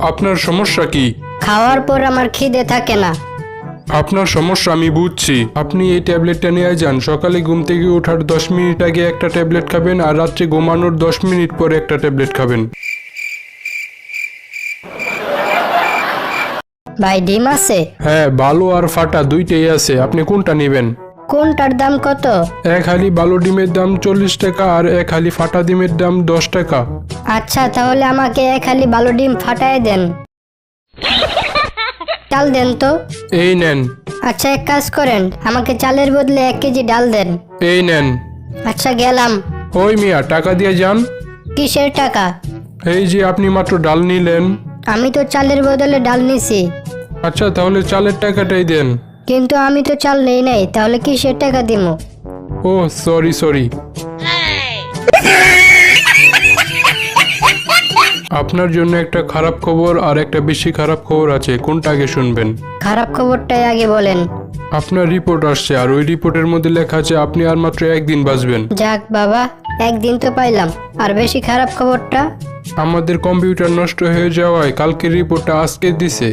আপনার সমস্যা কি? খাওয়ার পর আমার খিদে থাকে না। আপনার সমস্যা আমি বুঝছি। আপনি এই ট্যাবলেটটা নিয়ে যান। সকালে ঘুম থেকে ওঠার 10 মিনিট আগে একটা ট্যাবলেট খাবেন আর রাত্রে ঘুমানোর 10 মিনিট পরে একটা ট্যাবলেট খাবেন। ভাই ডিম আছে? হ্যাঁ, ভালো আর ফাটা দুইটাই আছে। আপনি কোনটা নেবেন? কোনটার দাম কত? এক হালি ভালো ডিমের দাম 40 টাকা আর এক হালি ফাটা ডিমের দাম 10 টাকা। আচ্ছা, তাহলে আমাকে এক হালি ভালো ডিম ফাটায় দেন। চাল দেন তো। এই নেন। আচ্ছা, এক কাজ করেন, আমাকে চালের বদলে 1 কেজি ডাল দেন। এই নেন। আচ্ছা, গেলাম। ওই মিয়া, টাকা দিয়ে যান। কিসের টাকা? এই যে আপনি মাত্র ডাল নিলেন। আমি তো চালের বদলে ডাল নিছি। আচ্ছা, তাহলে চালের টাকাটাই দেন। কিন্তু আমি তো চাল নেই নাই, তাহলে কিসের টাকা দিমু? ও সরি। আপনার জন্য একটা খারাপ খবর আর একটা বেশি খারাপ খবর আছে। কোনটা আগে শুনবেন? খারাপ খবরটাই আগে বলেন। আপনার রিপোর্ট আসছে আর ওই রিপোর্টের মধ্যে লেখা আছে আপনি আর মাত্র 1 দিন বাঁচবেন। যাক বাবা, একদিন তো পাইলাম। আর বেশি খারাপ খবরটা? আমাদের কম্পিউটার নষ্ট হয়ে যাওয়ায় কালকের রিপোর্টটা আজকে দিছে।